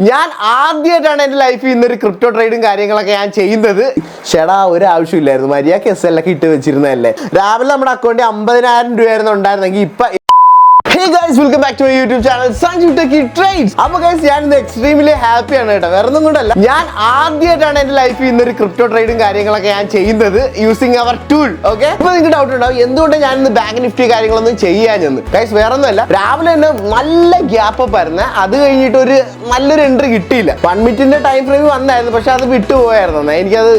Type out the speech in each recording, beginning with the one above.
ഞാൻ ആദ്യമായിട്ടാണ് എൻ്റെ ലൈഫിൽ ഇന്നൊരു ക്രിപ്റ്റോ ട്രേഡും കാര്യങ്ങളൊക്കെ ഞാൻ ചെയ്യുന്നത്. ചേടാ ഒരു ആവശ്യമില്ലായിരുന്നു, മര്യാദക്ക് SL ഒക്കെ ഇട്ട് വെച്ചിരുന്നതല്ലേ. രാവിലെ നമ്മുടെ അക്കൗണ്ടിൽ 50,000 രൂപയായിരുന്നു ഉണ്ടായിരുന്നെങ്കിൽ ഇപ്പൊ Hey guys, welcome back to my YouTube channel Sanju Techie Trades. അപ്പോൾ guys ഞാൻ ഇന്ന് എക്സ്ട്രീംലി ഹാപ്പി ആണ് കേട്ടോ. വേറെ ഒന്നും കൊണ്ടല്ല, ഞാൻ ആദ്യമായിട്ടാണ് എൻ്റെ ലൈഫിൽ ഇന്നൊരു ക്രിപ്റ്റോ ട്രേഡും കാര്യങ്ങളൊക്കെ ഞാൻ ചെയ്യുന്നത് യൂസിങ് അവർ ടൂൾ. ഓക്കെ, അപ്പോൾ നിങ്ങൾക്ക് ഡൗട്ട് ഉണ്ടാവും എന്തുകൊണ്ട് ഞാൻ ഇന്ന് ബാങ്ക് നിഫ്റ്റി കാര്യങ്ങളൊന്നും ചെയ്യാഞ്ഞെന്ന്. ഗൈസ് വേറെ ഒന്നുമല്ല, രാവിലെ തന്നെ നല്ല ഗ്യാപ്പ് അപ്പ് ആയിരുന്നു. അത് കഴിഞ്ഞിട്ട് ഒരു നല്ലൊരു എൻട്രി കിട്ടിയില്ല. 1 മിനിറ്റിന്റെ ടൈം ഫ്രെയിം വന്നായിരുന്നു, പക്ഷെ അത് വിട്ടുപോയായിരുന്നു. എനിക്കത്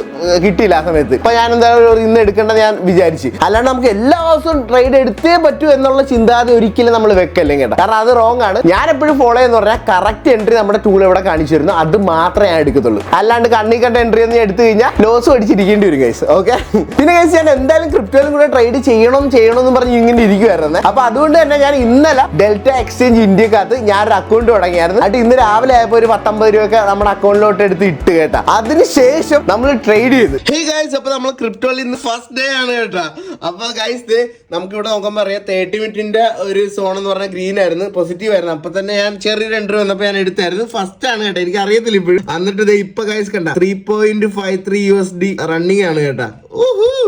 കിട്ടിയില്ല ആ സമയത്ത്. ഇപ്പൊ ഞാൻ എന്തായാലും ഇന്ന് എടുക്കേണ്ടത് ഞാൻ വിചാരിച്ചു. അല്ലാണ്ട് നമുക്ക് എല്ലാ ദിവസവും ട്രേഡ് എടുത്തേ പറ്റൂ എന്നുള്ള ചിന്താഗതി ഒരിക്കലും നമ്മൾ വെക്കല്ലേ കേട്ടോ. കാരണം അത് റോങ് ആണ്. ഞാൻ എപ്പോഴും ഫോളോ ചെയ്യുന്ന പറഞ്ഞാൽ കറക്റ്റ് എൻട്രി നമ്മുടെ ടൂൾ ഇവിടെ കാണിച്ചു തരുന്നു, അത് മാത്രമേ ഞാൻ എടുക്കത്തുള്ളൂ. അല്ലാണ്ട് കണ്ണി കണ്ട എൻട്രി ഒന്നും എടുത്തു കഴിഞ്ഞാൽ ലോസ് അടിച്ചിരിക്കേണ്ടി വരും ഗൈസ്. ഓക്കെ, പിന്നെ ഗൈസ് ഞാൻ എന്തായാലും ക്രിപ്റ്റോയിലും കൂടെ ട്രേഡ് ചെയ്യണമെന്ന് പറഞ്ഞ് ഇങ്ങനെ ഇരിക്കുവായിരുന്നു. അപ്പൊ അതുകൊണ്ട് തന്നെ ഞാൻ ഇന്നലെ ഡെൽറ്റ എക്സ്ചേഞ്ച് ഇന്ത്യക്കകത്ത് ഞാനൊരു അക്കൗണ്ട് തുടങ്ങിയായിരുന്നു. എന്നിട്ട് ഇന്ന് രാവിലെ ആയപ്പോൾ ഒരു 50 രൂപയൊക്കെ നമ്മുടെ അക്കൗണ്ടിലോട്ട് എടുത്ത് ഇട്ട് കേട്ടാ. അതിനുശേഷം നമ്മൾ ട്രേഡ് ചെയ്തു. ഹേ ഗൈസ്, അപ്പൊ നമ്മൾ ക്രിപ്റ്റോയിൽ ഇന്ന് ഫസ്റ്റ് ഡേ ആണ് കേട്ടോ. അപ്പൊ ഗൈസ് നമുക്ക് ഇവിടെ നോക്കുമ്പോൾ അറിയാം 30 മിനിറ്റിന്റെ ഒരു സോൺ എന്ന് പറഞ്ഞാൽ ഗ്രീൻ ആയിരുന്നു, പോസിറ്റീവ് ആയിരുന്നു. അപ്പൊ തന്നെ ഞാൻ ചെറിയൊരു എൻട്രി വന്നപ്പോൾ ഞാൻ എടുത്തായിരുന്നു. ഫസ്റ്റ് ആണ് കേട്ടോ, എനിക്ക് അറിയത്തില്ല ഇപ്പോഴും. എന്നിട്ട് ഇപ്പൊ ഗൈസ് കണ്ട 3.53 USD റണ്ണിങ് ആണ് കേട്ടാ.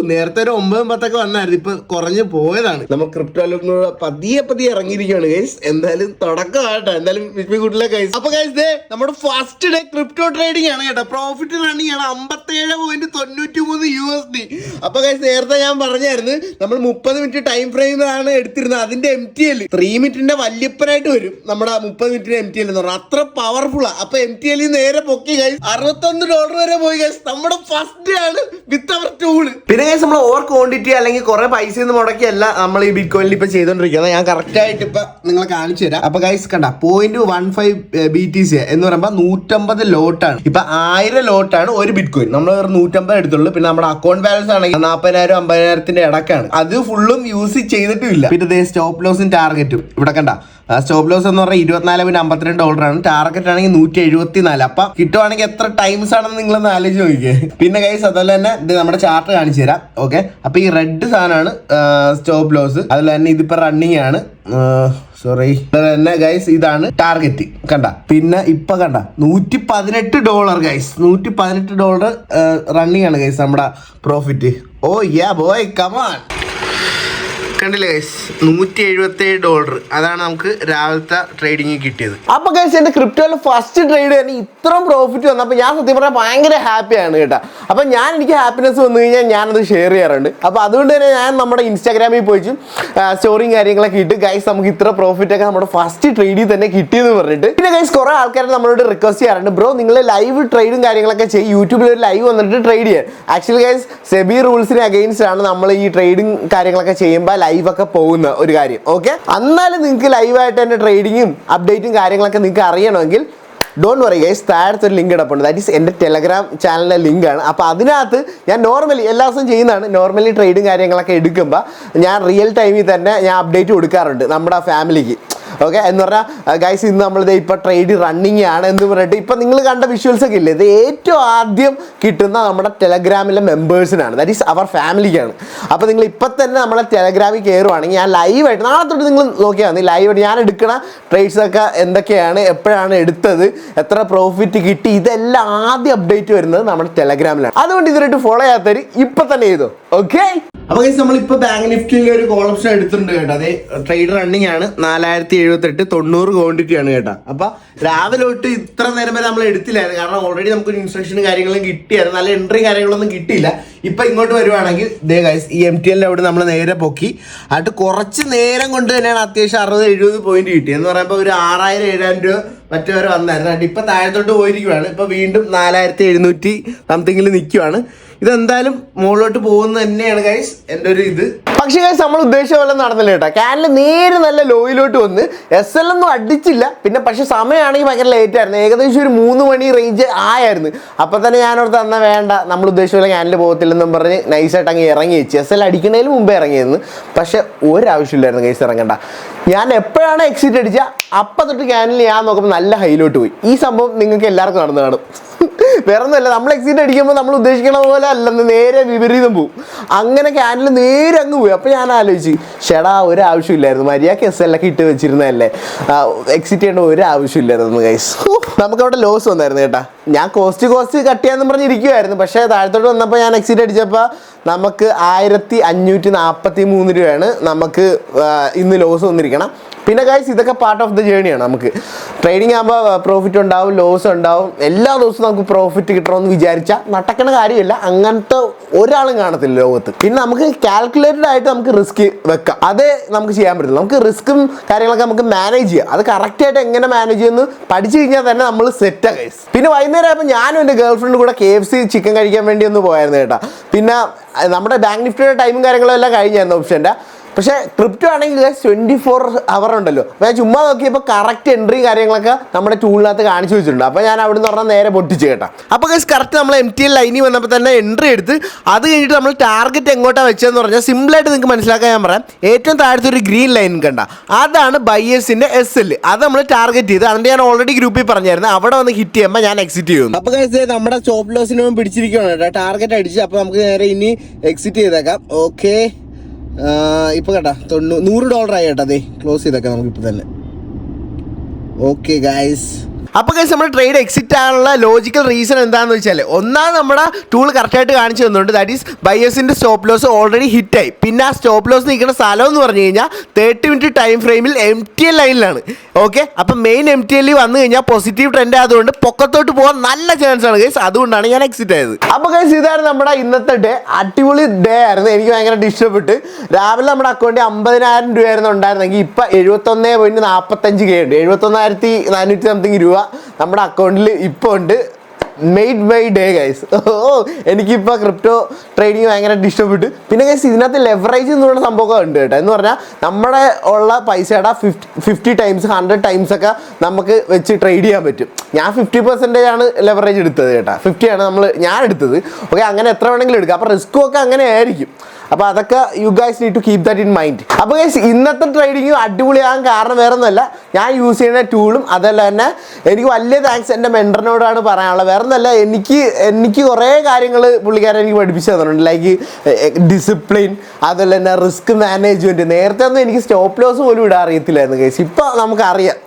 നേരത്തെ ഒരു 9-10 വന്നായിരുന്നു, ഇപ്പൊ കുറഞ്ഞു പോയതാണ്. നമ്മൾ ക്രിപ്റ്റോയിലൊന്നും പതിയെ ഇറങ്ങിയിരിക്കുകയാണ് ഗൈസ്. എന്തായാലും തുടക്കമായിട്ടോ, എന്തായാലും വിഷ്മിക്കൂട്ടില്ല ഗൈസ്. അപ്പൊ ഗൈസ് നമ്മുടെ ഫസ്റ്റ് ഡേ ക്രിപ്റ്റോ ട്രേഡിംഗ് ആണ് കേട്ടോ. പ്രോഫിറ്റ് റണ്ണിങ് ആണ് 57.93 USD. അപ്പൊ ഗൈസ് നേരത്തെ ഞാൻ പറഞ്ഞായിരുന്നു നമ്മൾ 30 മിനിറ്റ് ടൈം ഫ്രെയിമിലാണ് എടുത്തിരുന്നത്. അതിന്റെ MTL 3 മിനിറ്റിന്റെ വല്യപ്പനായിട്ട് വരും നമ്മുടെ 30 മിനിറ്റിന്റെ MTL എന്ന് പറഞ്ഞാൽ അത്ര പവർഫുള്ളാ. അപ്പൊ MTL നേരെ പൊക്കി ഗൈസ് $61 വരെ പോയി ഗൈസ്. നമ്മുടെ ഫസ്റ്റ് ഡേ ആണ് വിത്ത് അവർ ടൂൾ. പിന്നെ ഗൈസ് നമ്മൾ ഓവർ ക്വാണ്ടിറ്റി അല്ലെങ്കിൽ കുറെ പൈസ ഒന്നും മുടക്കിയല്ല നമ്മൾ ഈ ബിറ്റ് കോയിനിൽ ഇപ്പൊ ചെയ്തോണ്ടിരിക്കുന്നത്. ഞാൻ കറക്റ്റ് ആയിട്ട് ഇപ്പൊ നിങ്ങളെ കാണിച്ചു തരാം. അപ്പൊ ഗൈസ് കണ്ട 0.15 BTC എന്ന് പറയുമ്പോൾ 150 ലോട്ടാണ്. ഇപ്പൊ 1000 ലോട്ടാണ് ഒരു ബിറ്റ് കോയിൻ. നമ്മൾ 150 എടുത്തുള്ളൂ. പിന്നെ നമ്മുടെ അക്കൗണ്ട് ബാലൻസ് ആണെങ്കിൽ 40,000 50,000 ഇടക്കാണ്. അത് ഫുള്ളും യൂസ് ചെയ്തിട്ടുമില്ല. പിന്നെ സ്റ്റോപ്പ് ലോസും ടാർഗറ്റും ഇവിടെ കണ്ട. സ്റ്റോപ്പ് ലോസ് എന്ന് പറഞ്ഞാൽ $24.52 ആണ്. ടാർഗറ്റ് ആണെങ്കിൽ 174. അപ്പൊ കിട്ടുവാണെങ്കിൽ എത്ര ടൈംസ് ആണെന്ന് നിങ്ങളൊന്ന് ആലോചിച്ച് നോക്കിയേ. പിന്നെ ഗൈസ് അതുപോലെ തന്നെ ഇത് നമ്മുടെ ചാർട്ട് കാണിച്ചു തരാം. ഓക്കെ, അപ്പൊ ഈ റെഡ് സാധനമാണ് സ്റ്റോപ്പ് ലോസ്. അതുപോലെ തന്നെ ഇതിപ്പോ റണ്ണിങ് ആണ്. സോറി, തന്നെ ഗൈസ് ഇതാണ് ടാർഗറ്റ് കണ്ട. പിന്നെ ഇപ്പൊ കണ്ട $118 ഗൈസ്. $118 റണ്ണിങ് ആണ് ഗൈസ് നമ്മുടെ പ്രോഫിറ്റ്. ഓ യാ ബോയ്, കമാൻ. കണ്ടില്ലേ ഗൈസ്, $177 അതാണ് നമുക്ക് രാവിലത്തെ ട്രേഡിങ് കിട്ടിയത്. അപ്പൊ ഗൈസ് എന്റെ ക്രിപ്റ്റോയിൽ ഫസ്റ്റ് ട്രേഡ് തന്നെ ഇത്രയും പ്രോഫിറ്റ് വന്നപ്പോൾ ഞാൻ സത്യം പറഞ്ഞാൽ ഭയങ്കര ഹാപ്പിയാണ് കേട്ടോ. അപ്പൊ എനിക്ക് ഹാപ്പിനെസ് വന്നു കഴിഞ്ഞാൽ ഞാനത് ഷെയർ ചെയ്യാറുണ്ട്. അപ്പൊ അതുകൊണ്ട് തന്നെ ഞാൻ നമ്മുടെ ഇൻസ്റ്റാഗ്രാമിൽ പോയി സ്റ്റോറിയും കാര്യങ്ങളൊക്കെ ഇട്ട് ഗൈസ് നമുക്ക് ഇത്ര പ്രോഫിറ്റ് ഒക്കെ നമ്മുടെ ഫസ്റ്റ് ട്രേഡിൽ തന്നെ കിട്ടിയെന്ന് പറഞ്ഞിട്ട്. പിന്നെ ഗൈസ് കുറെ ആൾക്കാർ നമ്മളോട് റിക്വസ്റ്റ് ചെയ്യാറുണ്ട്, ബ്രോ നിങ്ങൾ ലൈവ് ട്രേഡും കാര്യങ്ങളൊക്കെ ചെയ്യും, യൂട്യൂബിൽ ഒരു ലൈവ് വന്നിട്ട് ട്രേഡ് ചെയ്യാൻ. ആക്ച്വലി ഗൈസ് സെബി റൂൾസിന് അഗെയിൻസ്റ്റ് ആണ് നമ്മൾ ഈ ട്രേഡിങ് കാര്യങ്ങളൊക്കെ ചെയ്യുമ്പോൾ ലൈവൊക്കെ പോകുന്ന ഒരു കാര്യം. ഓക്കെ, എന്നാലും നിങ്ങൾക്ക് ലൈവായിട്ട് തന്നെ ട്രേഡിങ്ങും അപ്ഡേറ്റും കാര്യങ്ങളൊക്കെ നിങ്ങൾക്ക് അറിയണമെങ്കിൽ ഡോണ്ട് വറി ഗൈസ്, താഴത്തെ ഒരു ലിങ്ക് ഇടപ്പുണ്ട്. ദാറ്റ് ഈസ് എൻ്റെ ടെലഗ്രാം ചാനലിലെ ലിങ്കാണ്. അപ്പോൾ അതിനകത്ത് ഞാൻ നോർമലി എല്ലാ ദിവസവും ചെയ്യുന്നതാണ്. നോർമലി ട്രേഡും കാര്യങ്ങളൊക്കെ എടുക്കുമ്പോൾ ഞാൻ റിയൽ ടൈമിൽ തന്നെ ഞാൻ അപ്ഡേറ്റ് കൊടുക്കാറുണ്ട് നമ്മുടെ ഫാമിലിക്ക്. ഓക്കെ, എന്ന് പറഞ്ഞാൽ ഗൈസ് ഇന്ന് നമ്മളിത് ഇപ്പോൾ ട്രേഡ് റണ്ണിങ് ആണ് എന്ന് പറഞ്ഞിട്ട് ഇപ്പം നിങ്ങൾ കണ്ട വിഷ്വൽസ് ഒക്കെ ഇല്ലേ, ഇത് ഏറ്റവും ആദ്യം കിട്ടുന്ന നമ്മുടെ ടെലഗ്രാമിലെ മെമ്പേഴ്സിനാണ്. ദാറ്റ് ഈസ് അവർ ഫാമിലിക്കാണ്. അപ്പോൾ നിങ്ങൾ ഇപ്പം തന്നെ നമ്മളെ ടെലഗ്രാമിൽ കയറുവാണെങ്കിൽ ഞാൻ ലൈവായിട്ട് നാളെ തൊട്ട് നിങ്ങൾ നോക്കിയാൽ മതി. ലൈവായിട്ട് ഞാൻ എടുക്കുന്ന ട്രേഡ്സൊക്കെ എന്തൊക്കെയാണ്, എപ്പോഴാണ് എടുത്തത്, എത്ര പ്രോഫിറ്റ് കിട്ടി, ഇതെല്ലാം ആദ്യം അപ്ഡേറ്റ് വരുന്നത് നമ്മുടെ ടെലഗ്രാമിലാണ്. അതുകൊണ്ട് ഇതിനായിട്ട് ഫോളോ ചെയ്യാത്തവർ ഇപ്പം തന്നെ ചെയ്തോ. ഓക്കെ, അപ്പോൾ ഗൈസ് നമ്മളിപ്പോൾ ബാങ്ക് നിഫ്റ്റിയിൽ ഒരു കോൾ ഓപ്ഷൻ എടുത്തിട്ടുണ്ട് കേട്ടോ. അതെ, ട്രേഡ് റണ്ണിങ് ആണ്. 4078 90 ക്വാണ്ടിറ്റി ആണ് കേട്ടോ. അപ്പൊ രാവിലെ തൊട്ട് ഇത്ര നേരം വരെ നമ്മൾ എടുത്തില്ലായിരുന്നു, കാരണം ഓൾറെഡി നമുക്കൊരു ഇൻസ്ട്രക്ഷനും കാര്യങ്ങളും കിട്ടിയായിരുന്നു. നല്ല എൻട്രി കാര്യങ്ങളൊന്നും കിട്ടിയില്ല. ഇപ്പൊ ഇങ്ങോട്ട് വരുവാണെങ്കിൽ ദേ ഗൈസ് ഈ MTL അവിടെ നമ്മൾ നേരെ പൊക്കി. എന്നിട്ട് കുറച്ച് നേരം കൊണ്ട് തന്നെയാണ് അത്യാവശ്യം 60-70 പോയിന്റ് കിട്ടിയത്. എന്ന് പറയുമ്പോൾ ഒരു 6000-7000 രൂപ മറ്റേ വരെ വന്നായിരുന്നു. എന്നിട്ട് ഇപ്പൊ താഴത്തോട്ട് പോയിരിക്കുവാണ്. ഇപ്പൊ വീണ്ടും 4700 സംതിങ്ങിൽ നിൽക്കുവാണ്. ഇതെന്തായാലും മുകളിലോട്ട് പോകുന്നത് തന്നെയാണ് ഗൈസ് എൻ്റെ ഒരു ഇത്. പക്ഷേ ഗൈസ് നമ്മൾ ഉദ്ദേശിച്ച പോലെ നടന്നില്ല കേട്ടോ. ക്യാനിൽ നേരെ നല്ല ലോയിലോട്ട് വന്ന് SL ഒന്നും അടിച്ചില്ല. പിന്നെ പക്ഷെ സമയമാണെങ്കിൽ ഭയങ്കര ലേറ്റ് ആയിരുന്നു. ഏകദേശം ഒരു 3 മണി റേഞ്ച് ആയിരുന്നു. അപ്പോൾ തന്നെ ഞാനോട് തന്ന വേണ്ട, നമ്മൾ ഉദ്ദേശിച്ച പോലെ ക്യാനിൽ പോകത്തില്ലെന്നും പറഞ്ഞ് നൈസായിട്ട് അങ്ങ് ഇറങ്ങി വെച്ച്. SL അടിക്കുന്നതിന് മുമ്പേ ഇറങ്ങിയിരുന്നു. പക്ഷെ ഒരാവശ്യമില്ലായിരുന്നു ഗൈസ് ഇറങ്ങണ്ട. ഞാൻ എപ്പോഴാണ് എക്സിറ്റ് അടിച്ചാൽ അപ്പം തൊട്ട് ക്യാനിൽ ഞാൻ നോക്കുമ്പോൾ നല്ല ഹൈലോട്ട് പോയി. ഈ സംഭവം നിങ്ങൾക്ക് എല്ലാവർക്കും നടന്നു കാണും. വേറെ ഒന്നുമല്ല, നമ്മൾ എക്സിറ്റ് അടിക്കുമ്പോൾ നമ്മൾ ഉദ്ദേശിക്കണ പോലെ അല്ലെന്ന് നേരെ വിപരീതം പോവും. അങ്ങനെ ക്യാൻഡിൽ നേരെ അങ്ങ് പോയി. അപ്പോൾ ഞാൻ ആലോചിച്ച് ചേടാ ഒരു ആവശ്യമില്ലായിരുന്നു, മര്യാദക്ക് SL ഒക്കെ ഇട്ട് വെച്ചിരുന്നതല്ലേ, എക്സിറ്റ് ചെയ്യേണ്ട ഒരു ആവശ്യമില്ലായിരുന്നു ഗൈസ്. നമുക്കവിടെ ലോസ് വന്നായിരുന്നു കേട്ടാ. ഞാൻ കോസ്റ്റ് കട്ട് ചെയ്യാന്ന് പറഞ്ഞിരിക്കുമായിരുന്നു. പക്ഷേ താഴത്തോട്ട് വന്നപ്പോൾ ഞാൻ എക്സിറ്റ് അടിച്ചപ്പോൾ നമുക്ക് 1543 രൂപയാണ് നമുക്ക് ഇന്ന് ലോസ് വന്നിരിക്കണം. പിന്നെ ഗൈസ് ഇതൊക്കെ പാർട്ട് ഓഫ് ദ ജേണിയാണ്. നമുക്ക് ട്രേഡിംഗ് ആകുമ്പോൾ പ്രോഫിറ്റ് ഉണ്ടാവും, ലോസ് ഉണ്ടാവും. എല്ലാ ദിവസവും നമുക്ക് പ്രോഫിറ്റ് കിട്ടണമെന്ന് വിചാരിച്ചാൽ നടക്കണ കാര്യമില്ല. അങ്ങനത്തെ ഒരാളും കാണത്തില്ല ലോകത്ത്. പിന്നെ നമുക്ക് കാൽക്കുലേറ്റഡ് ആയിട്ട് നമുക്ക് റിസ്ക് വെക്കാം, അതേ നമുക്ക് ചെയ്യാൻ പറ്റില്ല. നമുക്ക് റിസ്ക്കും കാര്യങ്ങളൊക്കെ നമുക്ക് മാനേജ് ചെയ്യാം. അത് കറക്റ്റായിട്ട് എങ്ങനെ മാനേജ് ചെയ്യുമെന്ന് പഠിച്ചു കഴിഞ്ഞാൽ തന്നെ നമ്മൾ സെറ്റാ ഗൈസ്. പിന്നെ വൈകുന്നേരം ആയപ്പോൾ ഞാനും എൻ്റെ ഗേൾ ഫ്രണ്ട് കൂടെ KFC ചിക്കൻ കഴിക്കാൻ വേണ്ടി ഒന്ന് പോയായിരുന്നു കേട്ടോ. പിന്നെ നമ്മുടെ ബാങ്ക് നിഫ്റ്റിയുടെ ടൈമും കാര്യങ്ങളും എല്ലാം കഴിഞ്ഞായിരുന്നു ഓപ്ഷൻ്റെ. പക്ഷേ ക്രിപ്റ്റോ ആണെങ്കിൽ 24 hour ഉണ്ടല്ലോ. അപ്പോൾ ഞാൻ ചുമ്മാ നോക്കിയപ്പോൾ കറക്റ്റ് എൻട്രി കാര്യങ്ങളൊക്കെ നമ്മുടെ ടൂളിനകത്ത് കാണിച്ചു വെച്ചിട്ടുണ്ട്. അപ്പോൾ ഞാൻ അവിടെ നിന്ന് പറഞ്ഞാൽ നേരെ പൊട്ടിച്ച് കേട്ടോ. അപ്പോൾ ഗൈസ് കറക്റ്റ് നമ്മൾ MTL ലൈനിൽ വന്നപ്പോൾ തന്നെ എൻട്രി എടുത്ത് അത് കഴിഞ്ഞിട്ട് നമ്മൾ ടാർഗറ്റ് എങ്ങോട്ടാണ് വെച്ചതെന്ന് പറഞ്ഞാൽ സിമ്പിളായിട്ട് നിങ്ങൾക്ക് മനസ്സിലാക്കാൻ ഞാൻ പറയാം. ഏറ്റവും താഴത്തെ ഒരു ഗ്രീൻ ലൈൻ കണ്ട, അതാണ് ബയേഴ്സിൻ്റെ SL. അത് നമ്മൾ ടാർഗറ്റ് ചെയ്ത് അതിൻ്റെ ഞാൻ ഓൾറെഡി ഗ്രൂപ്പിൽ പറഞ്ഞായിരുന്നു. അവിടെ വന്ന് ഹിറ്റ് ചെയ്യുമ്പോൾ ഞാൻ എക്സിറ്റ് ചെയ്യുന്നു. അപ്പോൾ ഗൈസ് നമ്മുടെ സ്റ്റോപ്പ് ലോസിന് പിടിച്ചിരിക്കുകയാണ് കേട്ടോ. ടാർഗറ്റ് അടിച്ച് അപ്പോൾ നമുക്ക് നേരെ ഇനി എക്സിറ്റ് ചെയ്തേക്കാം. ഓക്കെ, ഇപ്പോൾ കേട്ടാ $100 ആയി കേട്ടോ. അതെ ക്ലോസ് ചെയ്തേക്കാം നമുക്കിപ്പോൾ തന്നെ. ഓക്കെ ഗൈസ്, അപ്പോൾ ഗൈസ് നമ്മുടെ ട്രേഡ് എക്സിറ്റ് ആകാനുള്ള ലോജിക്കൽ റീസൺ എന്താണെന്ന് വെച്ചാൽ, ഒന്നാമത് നമ്മുടെ ടൂൾ കറക്റ്റായിട്ട് കാണിച്ചു തന്നുണ്ട്. ദാറ്റ് ഈസ് ബയേഴ്സിൻ്റെ സ്റ്റോപ്പ് ലോസ് ഓൾറെഡി ഹിറ്റായി. പിന്നെ ആ സ്റ്റോപ്പ് ലോസ് നിൽക്കുന്ന സ്ഥലം എന്ന് പറഞ്ഞു കഴിഞ്ഞാൽ 30 minute ടൈം ഫ്രെയിമിൽ MTL ലൈനിലാണ്. ഓക്കെ, അപ്പം മെയിൻ MTL വന്നു കഴിഞ്ഞാൽ പോസിറ്റീവ് ട്രെൻഡ് ആയതുകൊണ്ട് പൊക്കത്തോട്ട് പോകാൻ നല്ല ചാൻസ് ആണ് ഗൈസ്. അതുകൊണ്ടാണ് ഞാൻ എക്സിറ്റ് ആയത്. അപ്പോൾ ഗൈസ് ഇതാണ് നമ്മുടെ ഇന്നത്തെ ഡേ. അടിപൊളി ഡേ ആയിരുന്നു, എനിക്ക് ഭയങ്കരമായിട്ട് ഇഷ്ടപ്പെട്ട്. രാവിലെ നമ്മുടെ അക്കൗണ്ടിൽ 50,000 രൂപയായിരുന്നു ഉണ്ടായിരുന്നെങ്കിൽ ഇപ്പം 71.45K ഉണ്ട്. 71,400 സംതിങ് രൂപ നമ്മുടെ അക്കൗണ്ടിൽ ഇപ്പോൾ ഉണ്ട്. Made my day guys. എനിക്കിപ്പോൾ ക്രിപ്റ്റോ ട്രേഡിങ് ഭയങ്കരമായിട്ട് ഇഷ്ടപ്പെട്ടു. പിന്നെ ഗൈസ് ഇതിനകത്ത് ലെവറേജ് എന്ന് പറയുന്ന സംഭവമൊക്കെ ഉണ്ട് കേട്ടോ. എന്ന് പറഞ്ഞാൽ നമ്മുടെ ഉള്ള പൈസയുടെ 50 times 100 times ഒക്കെ നമുക്ക് വെച്ച് ട്രേഡ് ചെയ്യാൻ പറ്റും. ഞാൻ 50% ആണ് ലെവറേജ് എടുത്തത് കേട്ടോ. 50 ആണ് ഞാൻ എടുത്തത്. ഓക്കെ, അങ്ങനെ എത്ര വേണമെങ്കിലും എടുക്കാം. അപ്പോൾ റിസ്ക്കും ഒക്കെ അങ്ങനെ ആയിരിക്കും. അപ്പോൾ അതൊക്കെ you guys need to keep that in mind. അപ്പോൾ ഗൈസ് ഇന്നത്തെ ട്രേഡിങ്ങും അടിപൊളിയാകാൻ കാരണം വേറെ ഒന്നുമല്ല, ഞാൻ യൂസ് ചെയ്യുന്ന ടൂളും അതല്ല തന്നെ എനിക്ക് വലിയ താങ്ക്സ് എൻ്റെ മെൻറ്ററിനോടാണ് പറയാനുള്ളത്. വേറെ ഒന്നുമല്ല, എനിക്ക് കുറേ കാര്യങ്ങൾ പുള്ളിക്കാരൻ എനിക്ക് പഠിപ്പിച്ചു തന്നിട്ടുണ്ട്. ലൈക്ക് ഡിസിപ്ലിൻ, അതുപോലെ തന്നെ റിസ്ക് മാനേജ്മെൻറ്റ്. നേരത്തെ ഒന്നും എനിക്ക് സ്റ്റോപ്പ് ലോസ് പോലും ഇടാൻ അറിയത്തില്ലായിരുന്നു ഗൈസ്. ഇപ്പോൾ നമുക്കറിയാം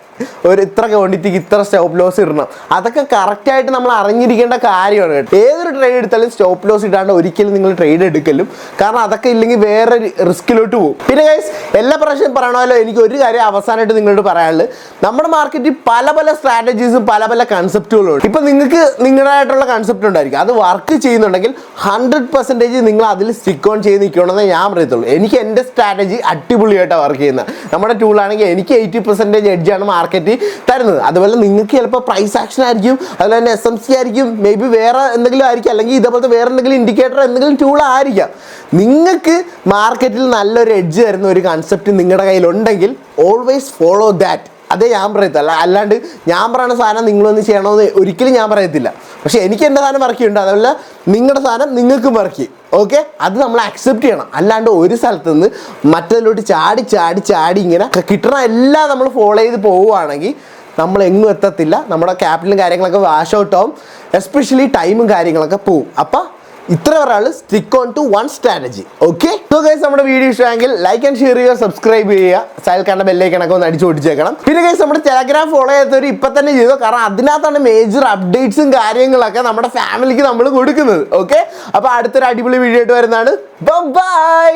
ഒരു ഇത്ര ക്വാണ്ടിറ്റിക്ക് ഇത്ര സ്റ്റോപ്പ് ലോസ് ഇടണം. അതൊക്കെ കറക്റ്റായിട്ട് നമ്മൾ അറിഞ്ഞിരിക്കേണ്ട കാര്യമാണ് കേട്ടോ. ഏതൊരു ട്രേഡ് എടുത്താലും സ്റ്റോപ്പ് ലോസ് ഇടാണ്ട് ഒരിക്കലും നിങ്ങൾ ട്രേഡ് എടുക്കലും. കാരണം അതൊക്കെ ഇല്ലെങ്കിൽ വേറെ റിസ്കിലോട്ട് പോകും. പിന്നെ ഗൈസ് എല്ലാ പ്രാവശ്യം പറയണമല്ലോ, എനിക്ക് ഒരു കാര്യം അവസാനമായിട്ട് നിങ്ങളോട് പറയാനുള്ളത്, നമ്മുടെ മാർക്കറ്റിൽ പല സ്ട്രാറ്റജീസും പല കൺസെപ്റ്റുകളും ഉണ്ട്. ഇപ്പം നിങ്ങൾക്ക് നിങ്ങളുടേതായിട്ടുള്ള കൺസെപ്റ്റ് ഉണ്ടായിരിക്കും. അത് വർക്ക് ചെയ്യുന്നുണ്ടെങ്കിൽ 100% നിങ്ങൾ അതിൽ സ്റ്റിക്ക് ഓൺ ചെയ്ത് നിൽക്കണമെന്ന് ഞാൻ പറയത്തുള്ളൂ. എനിക്ക് എൻ്റെ സ്ട്രാറ്റജി അടിപൊളിയായിട്ടാണ് വർക്ക് ചെയ്യുന്നത്. നമ്മുടെ ടൂളാണെങ്കിൽ എനിക്ക് 80% എഡ്ജാണ് മാർക്കറ്റ് തരുന്നത്. അതുപോലെ നിങ്ങൾക്ക് ചിലപ്പോൾ പ്രൈസ് ആക്ഷൻ ആയിരിക്കും, അതുപോലെ തന്നെ SMC ആയിരിക്കും, മേ ബി വേറെ എന്തെങ്കിലും ആയിരിക്കും, അല്ലെങ്കിൽ ഇതേപോലത്തെ വേറെ എന്തെങ്കിലും ഇൻഡിക്കേറ്റർ എന്തെങ്കിലും ടൂൾ ആയിരിക്കാം. നിങ്ങൾക്ക് മാർക്കറ്റിൽ നല്ലൊരു എഡ്ജ് തരുന്ന ഒരു കൺസെപ്റ്റ് നിങ്ങളുടെ കയ്യിലുണ്ടെങ്കിൽ ഓൾവേസ് ഫോളോ ദാറ്റ്. അതേ ഞാൻ പറയത്തില്ല. അല്ലാണ്ട് ഞാൻ പറയുന്ന സാധനം നിങ്ങളൊന്ന് ചെയ്യണമെന്ന് ഒരിക്കലും ഞാൻ പറയത്തില്ല. പക്ഷേ എനിക്ക് എൻ്റെ സാധനം വർക്ക് ചെയ്യുന്നുണ്ട്, അതുപോലെ നിങ്ങളുടെ സാധനം നിങ്ങൾക്കും വർക്ക് ചെയ്യും. ഓക്കെ, അത് നമ്മൾ അക്സെപ്റ്റ് ചെയ്യണം. അല്ലാണ്ട് ഒരു സ്ഥലത്ത് നിന്ന് മറ്റതിലോട്ട് ചാടി ഇങ്ങനെ കിട്ടണ എല്ലാം നമ്മൾ ഫോളോ ചെയ്ത് പോവുകയാണെങ്കിൽ നമ്മൾ എങ്ങും എത്തത്തില്ല. നമ്മുടെ ക്യാപിറ്റലും കാര്യങ്ങളൊക്കെ വാഷ് ഔട്ട് ആവും, എസ്പെഷ്യലി ടൈമും കാര്യങ്ങളൊക്കെ പോവും. അപ്പം ഇത്ര ഒരാൾ stick on to one strategy. Okay, so guys നമ്മുടെ വീഡിയോ ഇഷ്ടമെങ്കിൽ ലൈക്ക് ആൻഡ് ഷെയർ ചെയ്യുക, സബ്സ്ക്രൈബ് ചെയ്യുക, സൈഡിൽ കണ്ട ബെല്ലൈക്കണൊക്കെ ഒന്ന് അടിച്ചു പൊട്ടിച്ചേക്കണം. പിന്നെ ഗൈസ് നമ്മുടെ ടെലഗ്രാം ഫോളോ ചെയ്യാത്തവർ ഇപ്പം തന്നെ ചെയ്തോ, കാരണം അതിനകത്താണ് മേജർ അപ്ഡേറ്റ്സും കാര്യങ്ങളൊക്കെ നമ്മുടെ ഫാമിലിക്ക് നമ്മൾ കൊടുക്കുന്നത്. ഓക്കെ, അപ്പോൾ അടുത്തൊരു അടിപൊളി വീഡിയോ ആയിട്ട് വരുന്നതാണ്. ബൈ.